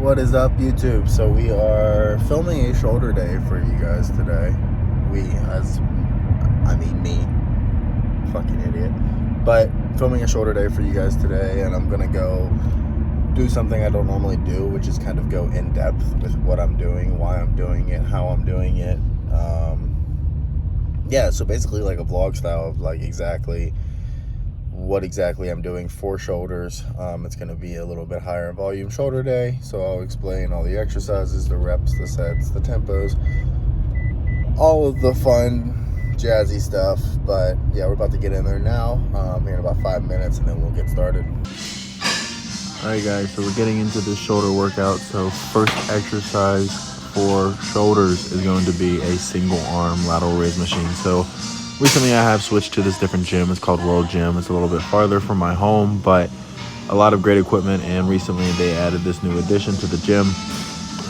What is up, YouTube? So we are filming a shoulder day for you guys today. Me, fucking idiot. But filming a shoulder day for you guys today, and I'm gonna go do something I don't normally do, which is kind of go in depth with what I'm doing, why I'm doing it, how I'm doing it. Yeah, so basically like a vlog style of like what exactly I'm doing for shoulders. It's going to be a little bit higher in volume shoulder day, so I'll explain all the exercises, the reps, the sets, the tempos, all of the fun jazzy stuff. But yeah, we're about to get in there now, here in about 5 minutes, and then we'll get started. Alright guys, so we're getting into this shoulder workout. So first exercise for shoulders is going to be a single arm lateral raise machine. So recently I have switched to this different gym. It's called World Gym. It's a little bit farther from my home, but a lot of great equipment, and recently they added this new addition to the gym,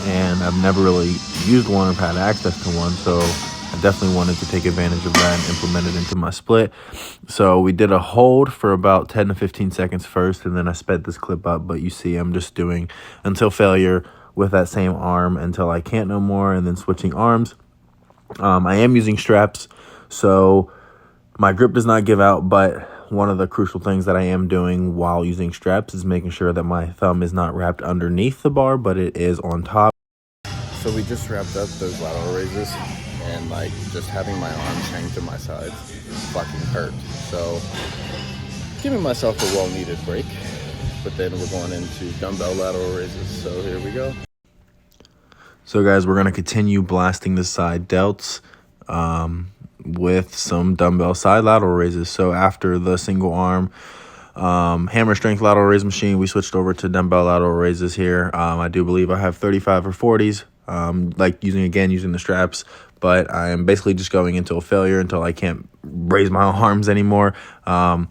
and I've never really used one or had access to one, so I definitely wanted to take advantage of that and implement it into my split. So we did a hold for about 10 to 15 seconds first, and then I sped this clip up, but you see I'm just doing until failure with that same arm until I can't no more, and then switching arms. I am using straps, so my grip does not give out, but one of the crucial things that I am doing while using straps is making sure that my thumb is not wrapped underneath the bar, but it is on top. So we just wrapped up those lateral raises, and like just having my arms hang to my sides fucking hurt. So giving myself a well-needed break, but then we're going into dumbbell lateral raises. So here we go. So guys, we're going to continue blasting the side delts with some dumbbell side lateral raises. So after the single arm hammer strength lateral raise machine, we switched over to dumbbell lateral raises here. I do believe I have 35 or 40s, like using the straps, but I am basically just going into a failure until I can't raise my arms anymore. I'm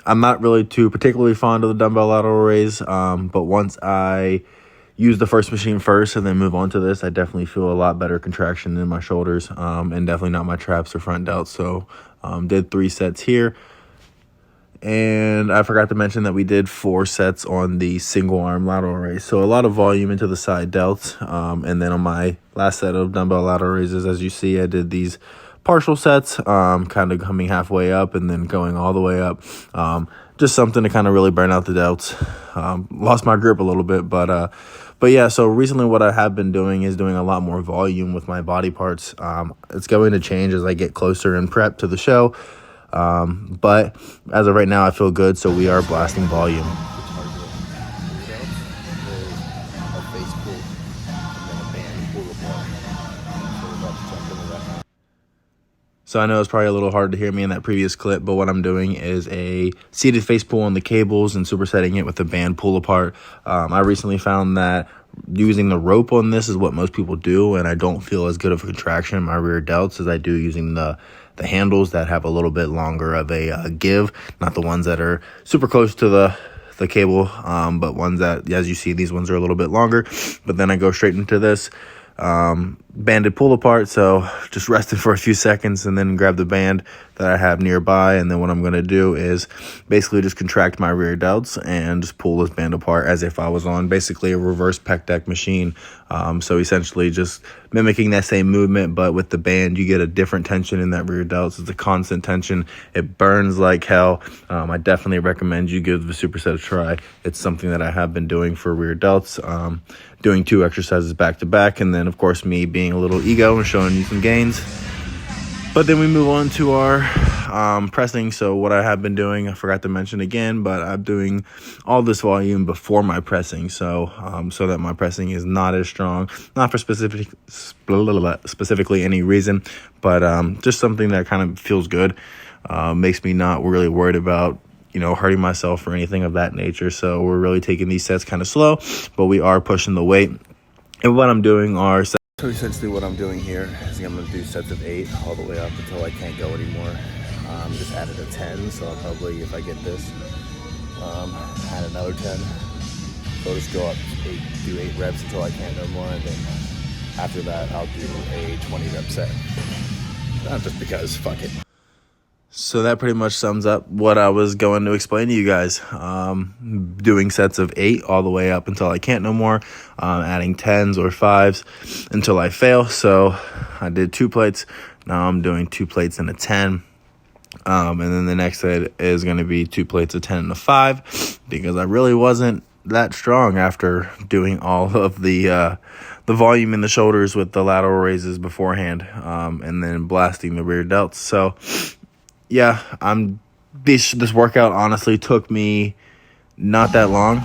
not really too particularly fond of the dumbbell lateral raise, but once I use the first machine first and then move on to this, I definitely feel a lot better contraction in my shoulders, and definitely not my traps or front delts. So did 3 sets here. And I forgot to mention that we did 4 sets on the single arm lateral raise. So a lot of volume into the side delts. And then on my last set of dumbbell lateral raises, as you see, I did these partial sets, kind of coming halfway up and then going all the way up. Just something to kind of really burn out the delts. Lost my grip a little bit, but yeah, so recently what I have been doing is doing a lot more volume with my body parts. It's going to change as I get closer and prep to the show. But as of right now, I feel good, so we are blasting volume. So I know it's probably a little hard to hear me in that previous clip, but what I'm doing is a seated face pull on the cables and supersetting it with a band pull apart. I recently found that using the rope on this is what most people do, and I don't feel as good of a contraction in my rear delts as I do using the handles that have a little bit longer of a give, not the ones that are super close to the cable, but ones that, as you see, these ones are a little bit longer. But then I go straight into this banded pull apart, so just resting for a few seconds and then grab the band that I have nearby, and then what I'm going to do is basically just contract my rear delts and just pull this band apart as if I was on basically a reverse pec deck machine. So essentially just mimicking that same movement, but with the band you get a different tension in that rear delts. It's a constant tension. It burns like hell. I definitely recommend you give the superset a try. It's something that I have been doing for rear delts, doing 2 exercises back to back, and then of course me being a little ego and showing you some gains. But then we move on to our pressing. So what I have been doing, I forgot to mention again, but I'm doing all this volume before my pressing, so that my pressing is not as strong, not for specifically any reason, but just something that kind of feels good, makes me not really worried about hurting myself or anything of that nature. So we're really taking these sets kind of slow, but we are pushing the weight. And what I'm doing are, so essentially what I'm doing here is I'm going to do sets of 8 all the way up until I can't go anymore. Just added a 10, so I'll probably, if I get this, add another 10. So I'll just go up 8, do 8 reps until I can't no more, and then after that I'll do a 20 rep set. Not just because, fuck it. So that pretty much sums up what I was going to explain to you guys. Doing sets of 8 all the way up until I can't no more. Adding 10s or 5s until I fail. So I did 2 plates. Now I'm doing 2 plates and a 10. And then the next set is going to be 2 plates, a 10 and a 5, because I really wasn't that strong after doing all of the volume in the shoulders with the lateral raises beforehand, and then blasting the rear delts. So yeah, this workout honestly took me not that long.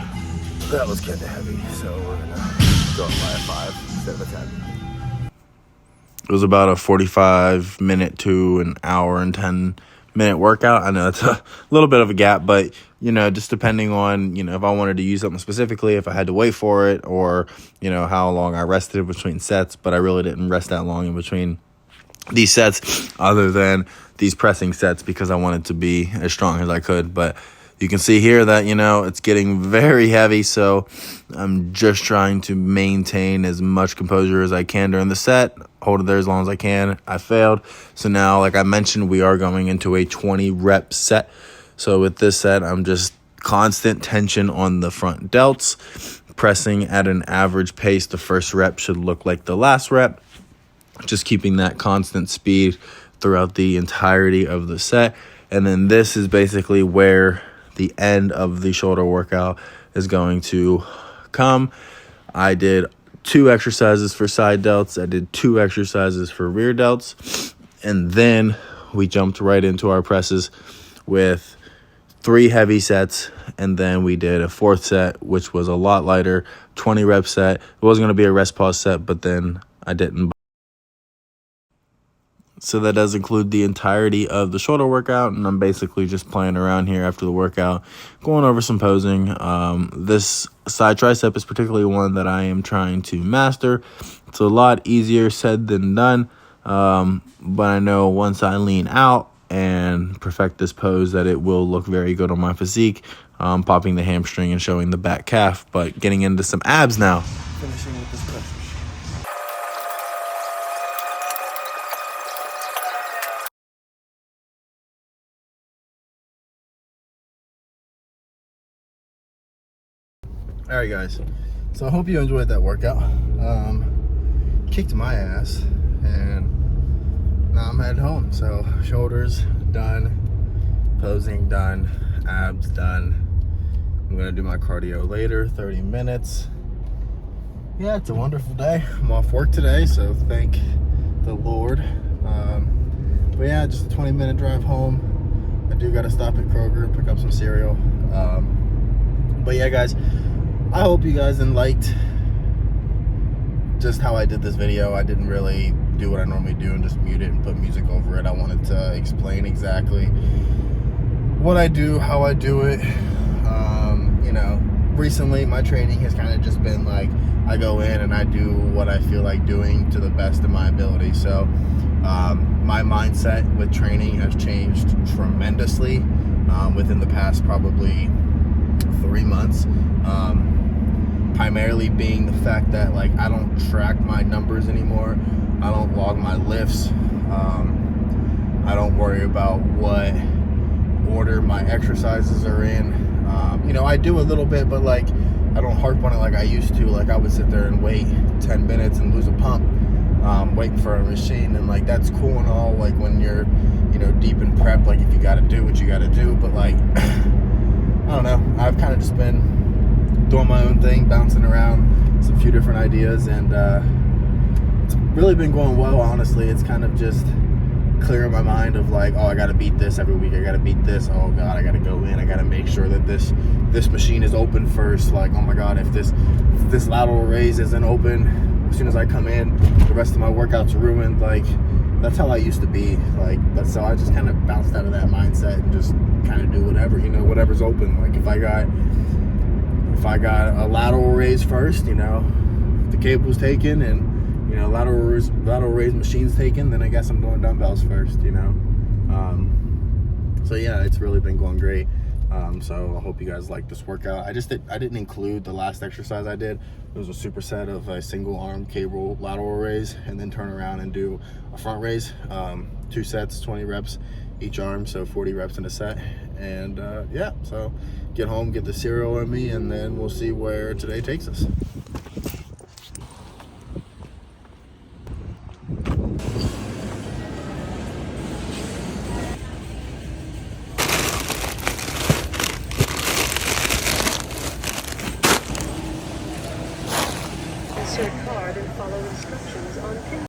That was kind of heavy, so we're gonna go up by a 5 instead of a 10. It was about a 45-minute to an hour and 10-minute workout. I know it's a little bit of a gap, but just depending on if I wanted to use something specifically, if I had to wait for it, or how long I rested between sets. But I really didn't rest that long in between these sets, other than these pressing sets, because I wanted to be as strong as I could. But you can see here that it's getting very heavy, so I'm just trying to maintain as much composure as I can during the set, hold it there as long as I can. I failed, so now, like I mentioned, we are going into a 20 rep set. So with this set, I'm just constant tension on the front delts, pressing at an average pace. The first rep should look like the last rep, just keeping that constant speed throughout the entirety of the set. And then this is basically where the end of the shoulder workout is going to come. I did 2 exercises for side delts. I did 2 exercises for rear delts. And then we jumped right into our presses with 3 heavy sets. And then we did a 4th set, which was a lot lighter, 20 rep set. It was going to be a rest pause set, but then I didn't. So that does include the entirety of the shoulder workout, and I'm basically just playing around here after the workout, going over some posing. This side tricep is particularly one that I am trying to master. It's a lot easier said than done, but I know once I lean out and perfect this pose that it will look very good on my physique, popping the hamstring and showing the back calf. But getting into some abs now. Finishing with this press. All right, guys, so I hope you enjoyed that workout. Kicked my ass, and now I'm heading home. So shoulders done, posing done, abs done. I'm gonna do my cardio later, 30 minutes. Yeah, it's a wonderful day. I'm off work today, so thank the Lord. But yeah, just a 20-minute drive home. I do gotta stop at Kroger and pick up some cereal. But yeah, guys, I hope you guys liked just how I did this video. I didn't really do what I normally do and just mute it and put music over it. I wanted to explain exactly what I do, how I do it. Recently my training has kind of just been like, I go in and I do what I feel like doing to the best of my ability. So my mindset with training has changed tremendously within the past probably 3 months. Primarily being the fact that like I don't track my numbers anymore. I don't log my lifts. I don't worry about what order my exercises are in. I do a little bit, but like I don't harp on it like I used to. Like I would sit there and wait 10 minutes and lose a pump, waiting for a machine, and like that's cool and all, like when you're deep in prep, like if you got to do what you got to do. But like I don't know, I've kind of just been doing my own thing, bouncing around some few different ideas, and it's really been going well. Honestly, it's kind of just clearing my mind of like, oh, I gotta beat this every week, I gotta beat this, oh god, I gotta go in, I gotta make sure that this machine is open first. Like, oh my god, if this lateral raise isn't open as soon as I come in, the rest of my workout's ruined. Like that's how I used to be. Like that's how I just kind of bounced out of that mindset and just kind of do whatever, whatever's open. Like if I got a lateral raise first, the cable's taken, and lateral raise machine's taken, then I guess I'm doing dumbbells first. So yeah, it's really been going great. So I hope you guys like this workout. I didn't include the last exercise I did. It was a superset of a single arm cable lateral raise, and then turn around and do a front raise. 2 sets, 20 reps each arm, so 40 reps in a set. And yeah, so get home, get the cereal in me, and then we'll see where today takes us. Insert card and follow instructions on pin.